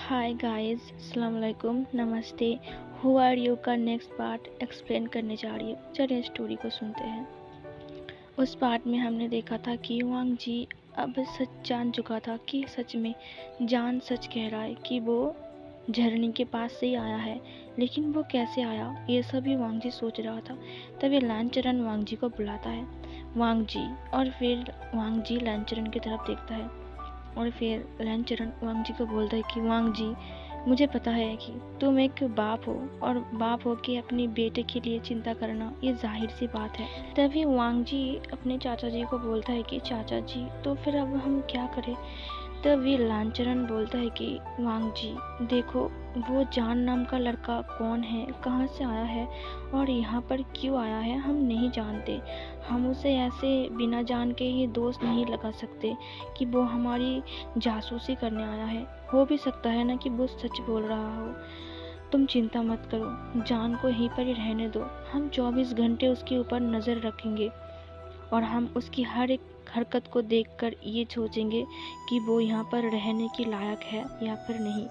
Hi guys, अस्सलाम वालेकुम, नमस्ते। हु आर यू का नेक्स्ट पार्ट एक्सप्लेन करने जा रही हूँ। चलिए स्टोरी को सुनते हैं। उस पार्ट में हमने देखा था कि वांग जी अब सच जान चुका था कि सच में जान सच कह रहा है कि वो झरने के पास से ही आया है, लेकिन वो कैसे आया ये सभी वांग जी सोच रहा था। तभी लांचरन वांग जी को बुलाता है, वांग जी। और फिर वांग जी लांचरन की तरफ देखता है और फिर लांचरन वांग जी को बोलता है कि वांग जी, मुझे पता है कि तुम एक बाप हो और बाप हो के अपनी बेटे के लिए चिंता करना ये जाहिर सी बात है। तभी वांग जी अपने चाचा जी को बोलता है कि चाचा जी, तो फिर अब हम क्या करें। तभी लांचरन बोलता है कि वांग जी देखो, वो जान नाम का लड़का कौन है, कहाँ से आया है और यहाँ पर क्यों आया है हम नहीं जानते। हम उसे ऐसे बिना जान के ही दोष नहीं लगा सकते कि वो हमारी जासूसी करने आया है। हो भी सकता है ना कि वो सच बोल रहा हो। तुम चिंता मत करो, जान को यहीं पर ही रहने दो। हम 24 घंटे उसके ऊपर नज़र रखेंगे और हम उसकी हर एक हरकत को देखकर ये सोचेंगे कि वो यहाँ पर रहने की लायक है या फिर नहीं।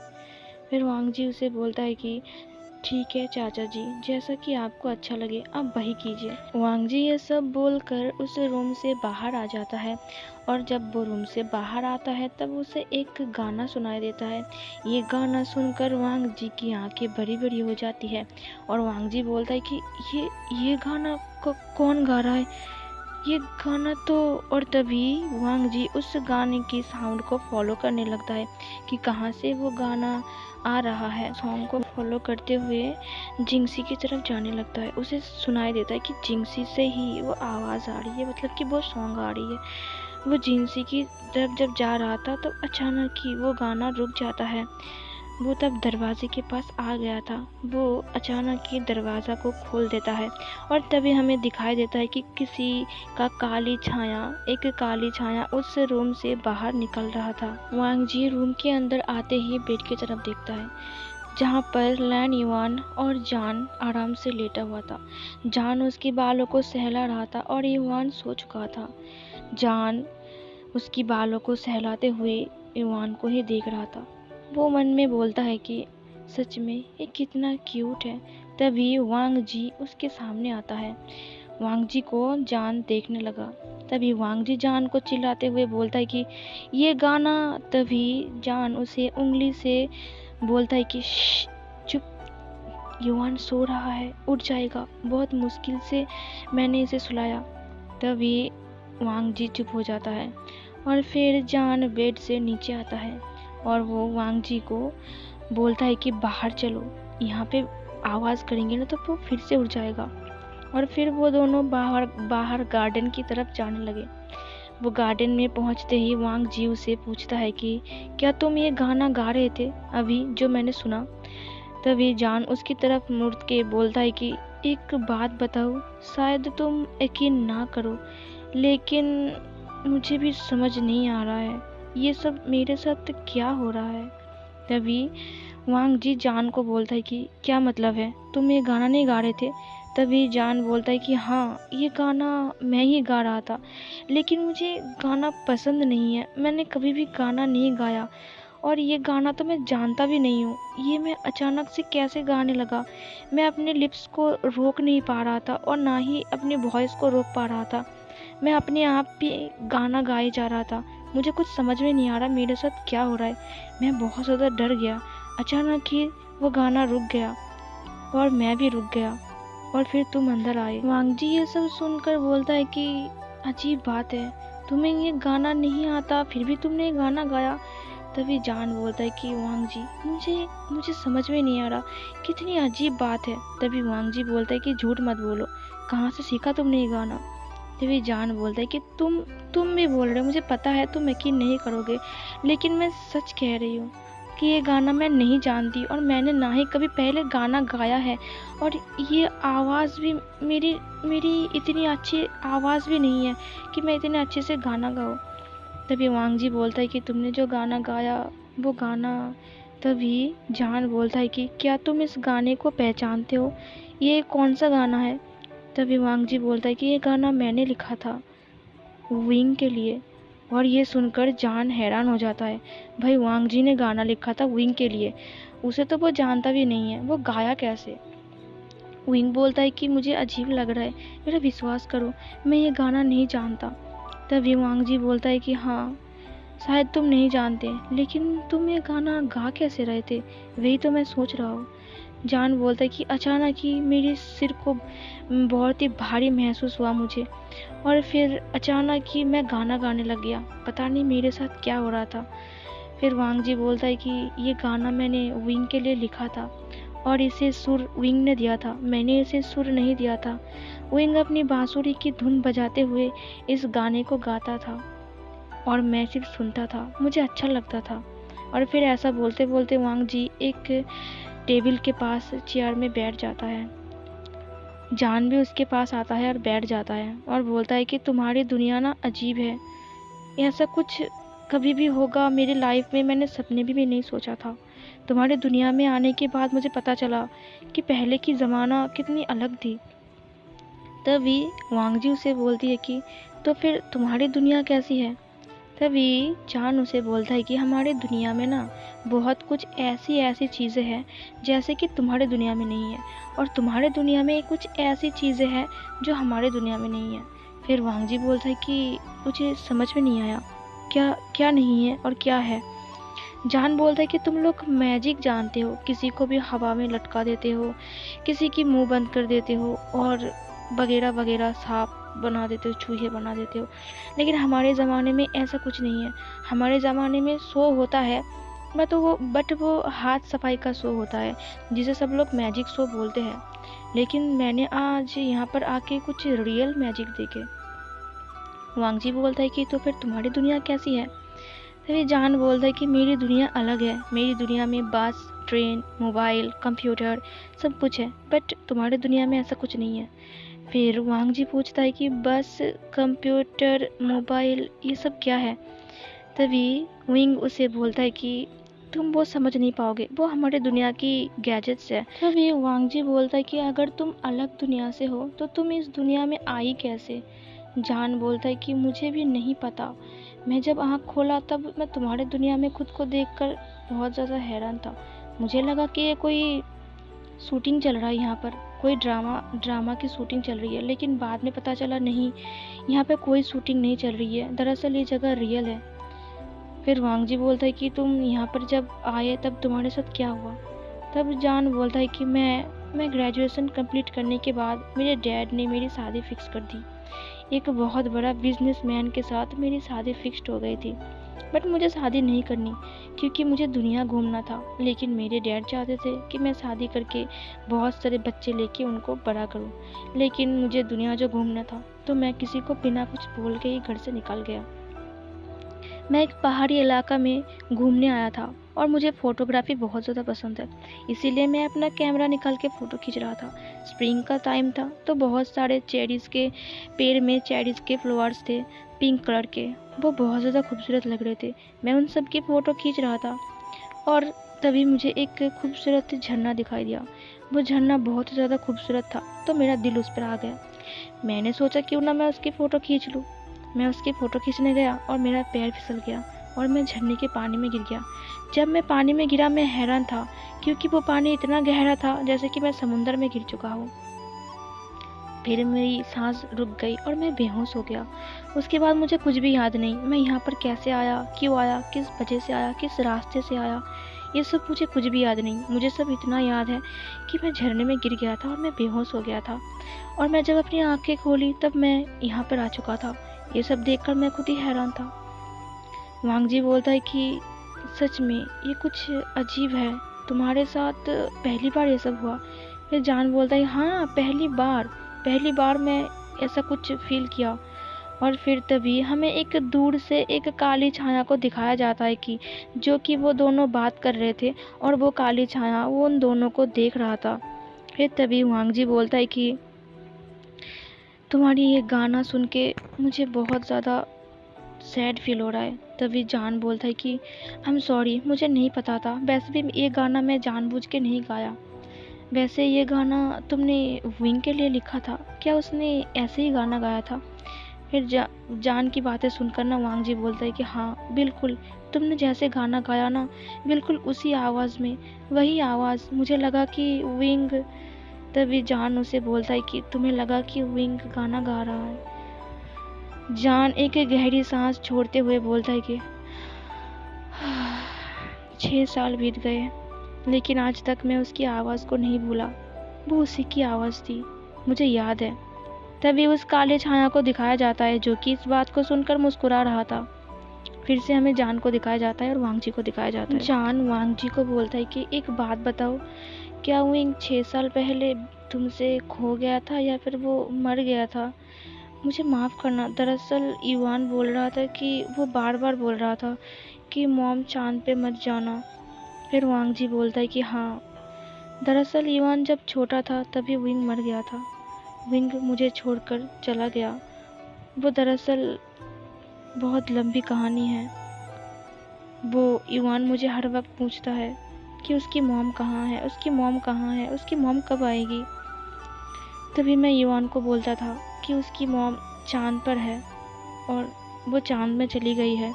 फिर वांग जी उसे बोलता है कि ठीक है चाचा जी, जैसा कि आपको अच्छा लगे आप वही कीजिए। वांग जी ये सब बोलकर उस रूम से बाहर आ जाता है और जब वो रूम से बाहर आता है तब उसे एक गाना सुनाई देता है। ये गाना सुनकर वांग जी की आंखें बड़ी बड़ी हो जाती है और वांग जी बोलता है कि ये गाना कौन गा रहा है, ये गाना तो। और तभी वांग जी उस गाने की साउंड को फॉलो करने लगता है कि कहाँ से वो गाना आ रहा है। सॉन्ग को फॉलो करते हुए जिंगसी की तरफ जाने लगता है। उसे सुनाई देता है कि जिंगसी से ही वो आवाज़ आ रही है, मतलब कि वो सॉन्ग आ रही है। वो जिंगसी की तरफ जब जा रहा था तो अचानक ही वो गाना रुक जाता है। वो तब दरवाजे के पास आ गया था। वो अचानक ही दरवाज़ा को खोल देता है और तभी हमें दिखाई देता है कि किसी का एक काली छाया उस रूम से बाहर निकल रहा था। वांग जी रूम के अंदर आते ही बेड की तरफ देखता है जहाँ पर लैन युआन और जान आराम से लेटा हुआ था। जान उसके बालों को सहला रहा था और युआन सो चुका था। जान उसकी बालों को सहलाते हुए युआन को ही देख रहा था। वो मन में बोलता है कि सच में ये कितना क्यूट है। तभी वांग जी उसके सामने आता है। वांग जी को जान देखने लगा। तभी वांग जी जान को चिल्लाते हुए बोलता है कि ये गाना। तभी जान उसे उंगली से बोलता है कि चुप, युवान सो रहा है, उठ जाएगा। बहुत मुश्किल से मैंने इसे सुलाया। तभी वांग जी चुप हो जाता है और फिर जान बेड से नीचे आता है और वो वांग जी को बोलता है कि बाहर चलो, यहाँ पे आवाज़ करेंगे ना तो वो फिर से उठ जाएगा। और फिर वो दोनों बाहर गार्डन की तरफ जाने लगे। वो गार्डन में पहुँचते ही वांग जी उसे पूछता है कि क्या तुम ये गाना गा रहे थे अभी जो मैंने सुना। तभी जान उसकी तरफ मुड़ के बोलता है कि एक बात बताओ, शायद तुम यकीन ना करो लेकिन मुझे भी समझ नहीं आ रहा है ये सब मेरे साथ क्या हो रहा है। तभी वांग जी जान को बोलता है कि क्या मतलब है, तुम ये गाना नहीं गा रहे थे। तभी जान बोलता है कि हाँ, ये गाना मैं ही गा रहा था, लेकिन मुझे गाना पसंद नहीं है। मैंने कभी भी गाना नहीं गाया और ये गाना तो मैं जानता भी नहीं हूँ। ये मैं अचानक से कैसे गाने लगा। मैं अपने लिप्स को रोक नहीं पा रहा था और ना ही अपनी वॉइस को रोक पा रहा था। मैं अपने आप भी गाना गाए जा रहा था। मुझे कुछ समझ में नहीं आ रहा मेरे साथ क्या हो रहा है। मैं बहुत ज़्यादा डर गया। अचानक ही वो गाना रुक गया और मैं भी रुक गया और फिर तुम अंदर आए। वांग जी ये सब सुनकर बोलता है कि अजीब बात है, तुम्हें ये गाना नहीं आता फिर भी तुमने ये गाना गाया। तभी जान बोलता है कि वांग जी मुझे समझ में नहीं आ रहा, कितनी अजीब बात है। तभी वांग जी बोलता है कि झूठ मत बोलो, कहाँ से सीखा तुमने ये गाना। तभी जान बोलता है कि तुम भी बोल रहे हो, मुझे पता है तुम यकीन नहीं करोगे, लेकिन मैं सच कह रही हूँ कि ये गाना मैं नहीं जानती और मैंने ना ही कभी पहले गाना गाया है और ये आवाज़ भी मेरी इतनी अच्छी आवाज़ भी नहीं है कि मैं इतने अच्छे से गाना गाऊँ। तभी वांग जी बोलता है कि तुमने जो गाना गाया वो गाना। तभी जान बोलता है कि क्या तुम इस गाने को पहचानते हो, ये कौन सा गाना है। तभी वांग जी बोलता है कि ये गाना मैंने लिखा था विंग के लिए और ये सुनकर जान हैरान हो जाता है। भाई वांग जी ने गाना लिखा था विंग के लिए, उसे तो वो जानता भी नहीं है, वो गाया कैसे। विंग बोलता है कि मुझे अजीब लग रहा है, मेरा विश्वास करो, मैं ये गाना नहीं जानता। तभी वांग जी बोलता है कि हाँ शायद तुम नहीं जानते, लेकिन तुम ये गाना गा कैसे रहे थे, वही तो मैं सोच रहा हूँ। जान बोलता है कि अचानक ही मेरे सिर को बहुत ही भारी महसूस हुआ मुझे, और फिर अचानक ही मैं गाना गाने लग गया, पता नहीं मेरे साथ क्या हो रहा था। फिर वांग जी बोलता है कि ये गाना मैंने विंग के लिए लिखा था और इसे सुर विंग ने दिया था, मैंने इसे सुर नहीं दिया था। विंग अपनी बांसुरी की धुन बजाते हुए इस गाने को गाता था और मैं सिर्फ सुनता था, मुझे अच्छा लगता था। और फिर ऐसा बोलते बोलते वांग जी एक टेबल के पास चेयर में बैठ जाता है। जान भी उसके पास आता है और बैठ जाता है और बोलता है कि तुम्हारी दुनिया ना अजीब है, ऐसा कुछ कभी भी होगा मेरी लाइफ में मैंने सपने भी नहीं सोचा था। तुम्हारी दुनिया में आने के बाद मुझे पता चला कि पहले की ज़माना कितनी अलग थी। तभी वांग जी उसे बोलती है कि तो फिर तुम्हारी दुनिया कैसी है। तभी जान उसे बोलता है कि हमारी दुनिया में ना बहुत कुछ ऐसी ऐसी चीज़ें हैं जैसे कि तुम्हारी दुनिया में नहीं है, और तुम्हारे दुनिया में कुछ ऐसी चीज़ें हैं जो हमारे दुनिया में नहीं है। फिर वांग जी बोलता है कि मुझे समझ में नहीं आया, क्या क्या नहीं है और क्या है। जान बोलता है कि तुम लोग मैजिक जानते हो, किसी को भी हवा में लटका देते हो, किसी की मुंह बंद कर देते हो और वगैरह वगैरह, सांप बना देते हो, चूहे बना देते हो। लेकिन हमारे ज़माने में ऐसा कुछ नहीं है। हमारे ज़माने में शो होता है बट वो हाथ सफाई का शो होता है जिसे सब लोग मैजिक शो बोलते हैं। लेकिन मैंने आज यहाँ पर आके कुछ रियल मैजिक देखे। वांग जी बोलता है कि तो फिर तुम्हारी दुनिया कैसी है। तभी जान बोलता है कि मेरी दुनिया अलग है, मेरी दुनिया में बस, ट्रेन, मोबाइल, कंप्यूटर सब कुछ है, बट तुम्हारी दुनिया में ऐसा कुछ नहीं है। फिर वांग जी पूछता है कि बस, कंप्यूटर, मोबाइल ये सब क्या है। तभी विंग उसे बोलता है कि तुम वो समझ नहीं पाओगे, वो हमारे दुनिया की गैजेट्स है। तभी वांग जी बोलता है कि अगर तुम अलग दुनिया से हो तो तुम इस दुनिया में आई कैसे। जान बोलता है कि मुझे भी नहीं पता, मैं जब आँख खोला तब मैं तुम्हारे दुनिया में खुद को देखकर बहुत ज़्यादा हैरान था। मुझे लगा कि ये कोई शूटिंग चल रहा है, यहाँ पर कोई ड्रामा की शूटिंग चल रही है, लेकिन बाद में पता चला नहीं, यहाँ पे कोई शूटिंग नहीं चल रही है, दरअसल ये जगह रियल है। फिर वांग जी बोलता है कि तुम यहाँ पर जब आए तब तुम्हारे साथ क्या हुआ। तब जान बोलता है कि मैं ग्रेजुएशन कंप्लीट करने के बाद मेरे डैड ने मेरी शादी फिक्स कर दी। एक बहुत बड़ा बिजनेसमैन के साथ मेरी शादी फिक्स्ड हो गई थी, बट मुझे शादी नहीं करनी क्योंकि मुझे दुनिया घूमना था। लेकिन मेरे डैड चाहते थे कि मैं शादी करके बहुत सारे बच्चे लेके उनको बड़ा करूं, लेकिन मुझे दुनिया जो घूमना था तो मैं किसी को बिना कुछ बोल के ही घर से निकल गया। मैं एक पहाड़ी इलाका में घूमने आया था और मुझे फ़ोटोग्राफी बहुत ज़्यादा पसंद है, इसीलिए मैं अपना कैमरा निकाल के फ़ोटो खींच रहा था। स्प्रिंग का टाइम था तो बहुत सारे चेरीज़ के पेड़ में चेरीज़ के फ्लावर्स थे पिंक कलर के, वो बहुत ज़्यादा खूबसूरत लग रहे थे। मैं उन सब की फ़ोटो खींच रहा था और तभी मुझे एक खूबसूरत झरना दिखाई दिया। वो झरना बहुत ज़्यादा खूबसूरत था तो मेरा दिल उस पर आ गया। मैंने सोचा क्यों ना मैं उसकी फ़ोटो खींच लूँ। मैं उसकी फ़ोटो खींचने गया और मेरा पैर फिसल गया और मैं झरने के पानी में गिर गया। जब मैं पानी में गिरा मैं हैरान था क्योंकि वो पानी इतना गहरा था जैसे कि मैं समुंदर में गिर चुका हूँ। फिर मेरी सांस रुक गई और मैं बेहोश हो गया। उसके बाद मुझे कुछ भी याद नहीं, मैं यहाँ पर कैसे आया, क्यों आया, किस वजह से आया, किस रास्ते से आया, ये सब मुझे कुछ भी याद नहीं। मुझे सब इतना याद है कि मैं झरने में गिर गया था और मैं बेहोश हो गया था, और मैं जब अपनी आँखें खोली तब मैं यहाँ पर आ चुका था। ये सब देखकर मैं खुद ही हैरान था। वांग जी बोलता है कि सच में ये कुछ अजीब है, तुम्हारे साथ पहली बार ये सब हुआ। फिर जान बोलता है हाँ पहली बार मैं ऐसा कुछ फील किया। और फिर तभी हमें एक दूर से एक काली छाया को दिखाया जाता है कि जो कि वो दोनों बात कर रहे थे और वो काली छाया वो उन दोनों को देख रहा था। फिर तभी वांग जी बोलता है कि तुम्हारी ये गाना सुन के मुझे बहुत ज़्यादा सैड फील हो रहा है। तभी जान बोलता है कि आई एम सॉरी, मुझे नहीं पता था, वैसे भी ये गाना मैं जानबूझ के नहीं गाया। वैसे ये गाना तुमने विंग के लिए लिखा था क्या, उसने ऐसे ही गाना गाया था। फिर जान की बातें सुनकर ना वांग जी बोलता है कि हाँ बिल्कुल, तुमने जैसे गाना गाया ना, बिल्कुल उसी आवाज़ में, वही आवाज़, मुझे लगा कि विंग। तभी जान उसे बोलता है कि तुम्हें लगा कि विंग गाना गा रहा है। जान एक गहरी सांस छोड़ते हुए बोलता है कि 6 साल बीत गए, लेकिन आज तक मैं उसकी आवाज़ को नहीं भूला। वो उसी की आवाज़ थी, मुझे याद है। तभी उस काले छाया को दिखाया जाता है जो कि इस बात को सुनकर मुस्कुरा रहा था। फिर से हमें जान को दिखाया जाता है और वांग जी को दिखाया जाता है। जान वांग जी को बोलता है कि एक बात बताओ, क्या विंग 6 साल पहले तुमसे खो गया था या फिर वो मर गया था? मुझे माफ़ करना, दरअसल इवान बोल रहा था कि वो बार बार बोल रहा था कि मॉम चांद पे मत जाना। फिर वांग जी बोलता है कि हाँ, दरअसल इवान जब छोटा था तभी विंग मर गया था। विंग मुझे छोड़कर चला गया। वो दरअसल बहुत लंबी कहानी है। वो इवान मुझे हर वक्त पूछता है कि उसकी मॉम कहाँ है, उसकी मॉम कहाँ है, उसकी मॉम कब आएगी। तभी मैं इवान को बोलता था कि उसकी मॉम चांद पर है और वो चांद में चली गई है।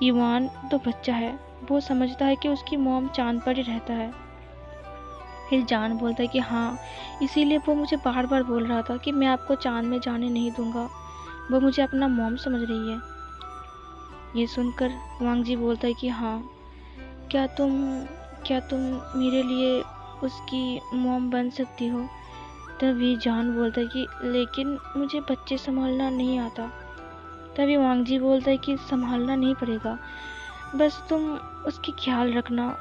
इवान तो बच्चा है, वो समझता है कि उसकी मॉम चांद पर ही रहता है। फिर जान बोलता है कि हाँ, इसीलिए वो मुझे बार बार बोल रहा था कि मैं आपको चांद में जाने नहीं दूंगा। वो मुझे अपना मॉम समझ रही है। ये सुनकर वांग जी बोलता है कि हाँ, क्या तुम मेरे लिए उसकी मॉम बन सकती हो? तभी जान बोलता है कि लेकिन मुझे बच्चे संभालना नहीं आता। तभी वांग जी बोलता है कि संभालना नहीं पड़ेगा, बस तुम उसकी ख्याल रखना,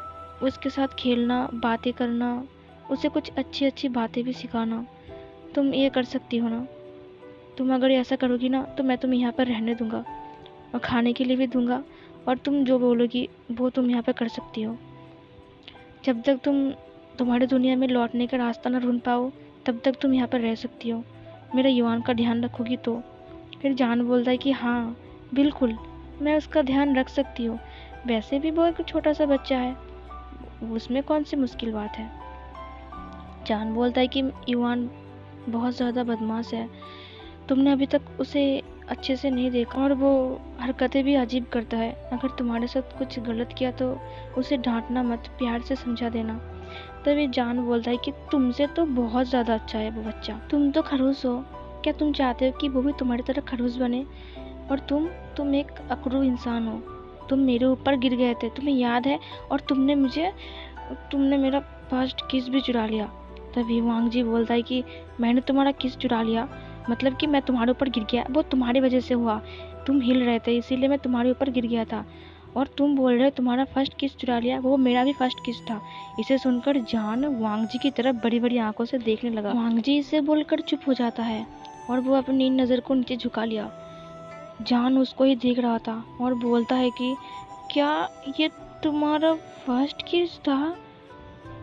उसके साथ खेलना, बातें करना, उसे कुछ अच्छी अच्छी बातें भी सिखाना। तुम ये कर सकती हो ना? तुम अगर ऐसा करोगी ना तो मैं तुम्हें यहाँ पर रहने दूंगा और खाने के लिए भी दूंगा, और तुम जो बोलोगी वो तुम यहाँ पर कर सकती हो। जब तक तुम्हारी दुनिया में लौटने का रास्ता ना ढूंढ पाओ तब तक तुम यहाँ पर रह सकती हो। मेरा युवान का ध्यान रखोगी तो। फिर जान बोलता है कि हाँ बिल्कुल, मैं उसका ध्यान रख सकती हूँ। वैसे भी वो एक छोटा सा बच्चा है, उसमें कौन सी मुश्किल बात है। जान बोलता है कि युवान बहुत ज़्यादा बदमाश है, तुमने अभी तक उसे अच्छे से नहीं देखा और वो हरकतें भी अजीब करता है। अगर तुम्हारे साथ कुछ गलत किया तो उसे डांटना मत, प्यार से समझा देना। तभी जान बोलता है कि तुमसे तो बहुत ज़्यादा अच्छा है वो बच्चा। तुम तो खड़ूस हो, क्या तुम चाहते हो कि वो भी तुम्हारी तरह खड़ूस बने? और तुम एक अकड़ू इंसान हो। तुम मेरे ऊपर गिर गए थे, तुम्हें याद है? और तुमने मेरा फर्स्ट किस भी चुरा लिया। तभी वांग जी बोलता है कि मैंने तुम्हारा किस चुरा लिया? मतलब कि मैं तुम्हारे ऊपर गिर गया, वो तुम्हारी वजह से हुआ। तुम हिल रहे थे इसीलिए मैं तुम्हारे ऊपर गिर गया था। और तुम बोल रहे हो तुम्हारा फर्स्ट किस चुरा लिया, वो मेरा भी फर्स्ट किस था। इसे सुनकर जान वांग जी की तरफ बड़ी बड़ी आंखों से देखने लगा। वांग जी इसे बोलकर चुप हो जाता है और वो अपनी नज़र को नीचे झुका लिया। जान उसको ही देख रहा था और बोलता है कि क्या ये तुम्हारा फर्स्ट किस था?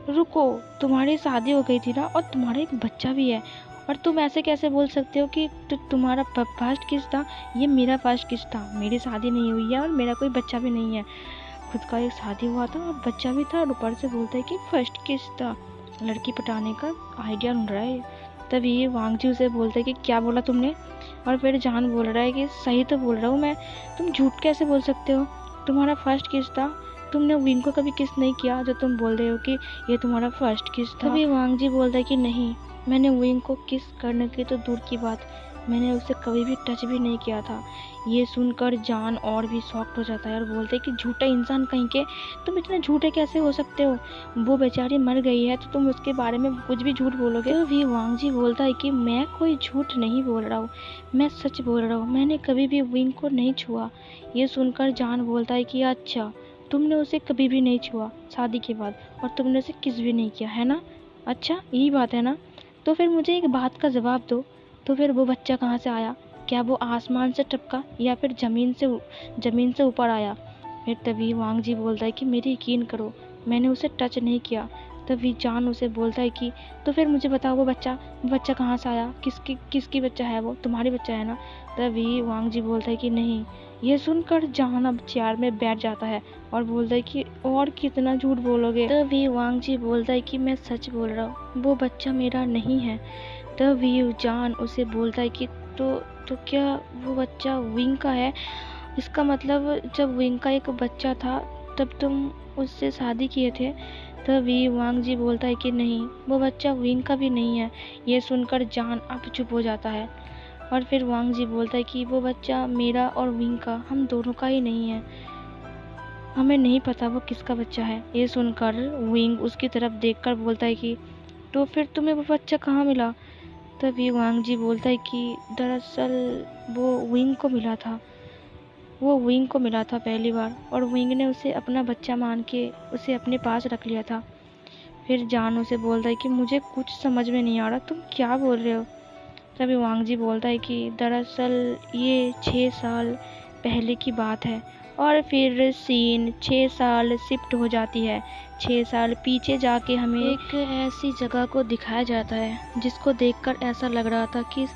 रुको, तुम्हारी शादी हो गई थी ना और तुम्हारा एक बच्चा भी है, और तुम ऐसे कैसे बोल सकते हो कि तुम्हारा फर्स्ट किस था? ये मेरा फर्स्ट किस था। मेरी शादी नहीं हुई है और मेरा कोई बच्चा भी नहीं है। खुद का एक शादी हुआ था और बच्चा भी था और ऊपर से बोलता है कि फर्स्ट किस था। लड़की पटाने का आइडिया ढूंढ रहा है। तभी वांग जी उसे बोलते हैं कि क्या बोला तुमने? और फिर जान बोल रहा है कि सही तो बोल रहा हूँ मैं, तुम झूठ कैसे बोल सकते हो? तुम्हारा फर्स्ट किस था। तुमने विंग को कभी किस नहीं किया जो तुम बोल रहे हो कि ये तुम्हारा फर्स्ट किस था। तभी वांग जी बोलता है कि नहीं, मैंने विंग को किस करने की तो दूर की बात, मैंने उसे कभी भी टच भी नहीं किया था। ये सुनकर जान और भी शॉक्ड हो जाता है और बोलते हैं कि झूठा इंसान कहीं के, तुम इतने झूठे कैसे हो सकते हो? वो बेचारी मर गई है तो तुम उसके बारे में कुछ भी झूठ बोलोगे? तो भी वांग जी बोलता है कि मैं कोई झूठ नहीं बोल रहा हूँ, मैं सच बोल रहा हूँ, मैंने कभी भी विंग को नहीं छुआ। ये सुनकर जान बोलता है कि अच्छा, तुमने उसे कभी भी नहीं छुआ शादी के बाद, और तुमने उसे किस भी नहीं किया है ना? अच्छा, यही बात है ना? तो फिर मुझे एक बात का जवाब दो, तो फिर वो बच्चा कहाँ से आया? क्या वो आसमान से टपका या फिर ज़मीन से ऊपर आया? फिर तभी वांग जी बोलता है कि मेरी यकीन करो, मैंने उसे टच नहीं किया। तभी जान उसे बोलता है कि तो फिर मुझे बताओ वो बच्चा कहाँ से आया? किसकी बच्चा है वो? तुम्हारी बच्चा है ना? तभी वांग जी बोलता है कि नहीं। ये सुनकर जान अब चेयर में बैठ जाता है और बोलता है कि और कितना झूठ बोलोगे? तभी वांग जी बोलता है कि मैं सच बोल रहा हूँ, वो बच्चा मेरा नहीं है। तभी जान उसे बोलता है कि तो तो क्या वो बच्चा विंग का है? इसका मतलब जब विंग का एक बच्चा था तब तुम उससे शादी किए थे? तभी वांग जी बोलता है कि नहीं, वो बच्चा विंग का भी नहीं है। ये सुनकर जान अब चुप हो जाता है और फिर वांग जी बोलता है कि वो बच्चा मेरा और विंग का, हम दोनों का ही नहीं है। हमें नहीं पता वो किसका बच्चा है। ये सुनकर विंग उसकी तरफ देखकर बोलता है कि तो फिर तुम्हें वो बच्चा कहाँ मिला? तभी वांग जी बोलता है कि दरअसल वो विंग को मिला था। वो विंग को मिला था पहली बार और विंग ने उसे अपना बच्चा मान के उसे अपने पास रख लिया था। फिर जान उसे बोलता है कि मुझे कुछ समझ में नहीं आ रहा, तुम क्या बोल रहे हो? तभी वांग जी बोलता है कि दरअसल ये 6 साल पहले की बात है। और फिर सीन 6 साल शिफ्ट हो जाती है। 6 साल पीछे जाके हमें एक ऐसी जगह को दिखाया जाता है जिसको देखकर ऐसा लग रहा था कि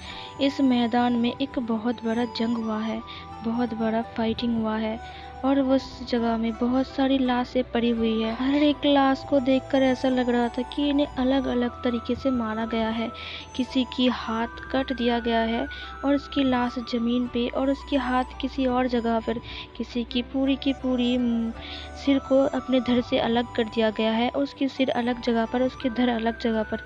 इस मैदान में एक बहुत बड़ा जंग हुआ है, बहुत बड़ा फाइटिंग हुआ है और उस जगह में बहुत सारी लाशें पड़ी हुई है। हर एक लाश को देखकर ऐसा लग रहा था कि इन्हें अलग अलग तरीके से मारा गया है। किसी की हाथ कट दिया गया है और उसकी लाश जमीन पे और उसके हाथ किसी और जगह पर, किसी की पूरी सिर को अपने धड़ से अलग कर दिया गया है और उसकी सिर अलग जगह पर, उसके धड़ अलग जगह पर,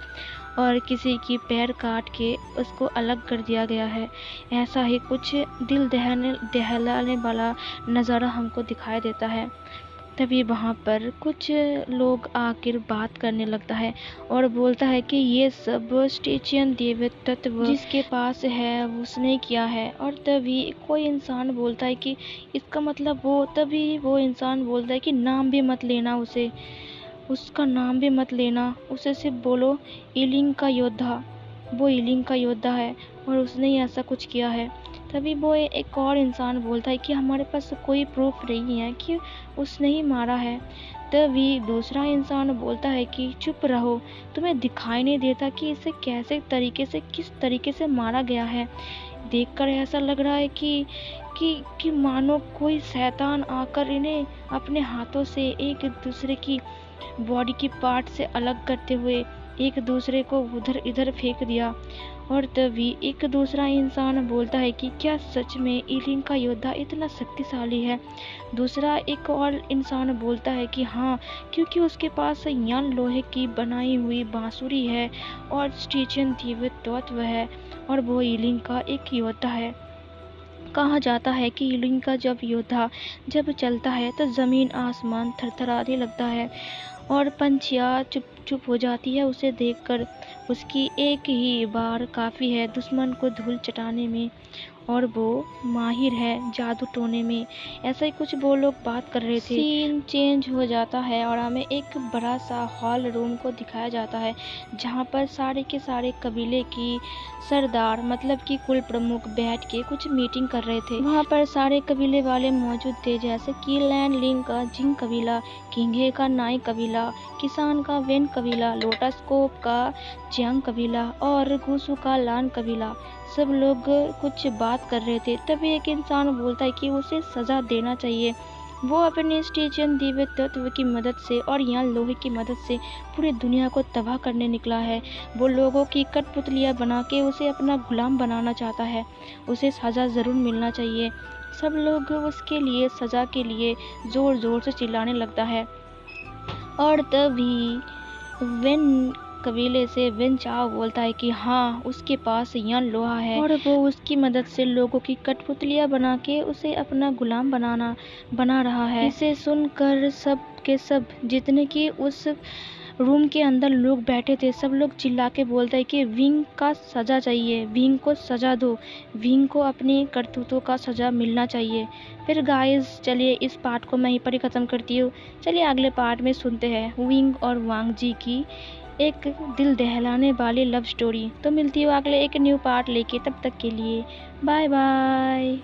और किसी की पैर काट के उसको अलग कर दिया गया है। ऐसा ही कुछ दिल दहलाने वाला नज़ारा हमको दिखाई देता है। तभी वहाँ पर कुछ लोग आकर बात करने लगता है और बोलता है कि ये सब स्टेचियन देव तत्व जिसके पास है उसने किया है। और तभी कोई इंसान बोलता है कि इसका मतलब तभी वो इंसान बोलता है कि नाम भी मत लेना उसे, उसका नाम भी मत लेना, उसे सिर्फ बोलो इलिंग का योद्धा, वो इलिंग का योद्धा है और उसने ही ऐसा कुछ किया है। तभी वो एक और इंसान बोलता है कि हमारे पास कोई प्रूफ नहीं है कि उसने ही मारा है। तभी दूसरा इंसान बोलता है कि चुप रहो, तुम्हें दिखाई नहीं देता कि इसे किस तरीके से मारा गया है? देखकर ऐसा लग रहा है कि मानो कोई शैतान आकर इन्हें अपने हाथों से एक दूसरे की बॉडी की पार्ट से अलग करते हुए एक दूसरे को उधर इधर फेंक दिया। और तभी एक दूसरा इंसान बोलता है कि क्या सच में इलिंग का योद्धा इतना शक्तिशाली है? दूसरा एक और इंसान बोलता है कि हाँ, क्योंकि उसके पास यान लोहे की बनाई हुई बांसुरी है और स्टेचियन दिव्य तत्व है और वो इलिंग का एक योद्धा है। कहा जाता है कि इलिंग का जब चलता है तो ज़मीन आसमान थरथराने लगता है और पंछियाँ चुप हो जाती है उसे देखकर। उसकी एक ही बार काफ़ी है दुश्मन को धूल चटाने में और वो माहिर है जादू टोने में। ऐसा ही कुछ वो लोग बात कर रहे थे। सीन चेंज हो जाता है और हमें एक बड़ा सा हॉल रूम को दिखाया जाता है जहाँ पर सारे के सारे कबीले की सरदार मतलब कि कुल प्रमुख बैठ के कुछ मीटिंग कर रहे थे। वहाँ पर सारे कबीले वाले मौजूद थे, जैसे कि लैन लिंग का जिंग कबीला, किंघे का नाई कबीला, किसान का वेन कबीला, लोटस कोप का चियांग कबीला और गुसु का लान कबीला। सब लोग कुछ बात कर रहे थे। तभी एक इंसान बोलता है कि उसे सजा देना चाहिए। वो अपने स्टेचियन दिव्य तत्व की मदद से और यहाँ लोहे की मदद से पूरी दुनिया को तबाह करने निकला है। वो लोगों की कठपुतलियाँ बना के उसे अपना गुलाम बनाना चाहता है। उसे सज़ा ज़रूर मिलना चाहिए। सब लोग उसके लिए सज़ा के लिए ज़ोर ज़ोर से चिल्लाने लगता है। और तभी वेन कबीले से वेन चाओ बोलता है कि हाँ, उसके पास यान लोहा है और वो उसकी मदद से लोगों की कठपुतलियाँ बना के उसे अपना गुलाम बना रहा है। इसे सुनकर सब के सब जितने की उस रूम के अंदर लोग बैठे थे सब लोग चिल्ला के बोलते हैं कि विंग का सजा चाहिए, विंग को सजा दो, विंग को अपनी करतूतों का सजा मिलना चाहिए। फिर गाइस चलिए इस पार्ट को मैं यहीं पर ही ख़त्म करती हूँ। चलिए अगले पार्ट में सुनते हैं विंग और वांग जी की एक दिल दहलाने वाली लव स्टोरी। तो मिलती हूँ अगले एक न्यू पार्ट लेके, तब तक के लिए बाय बाय।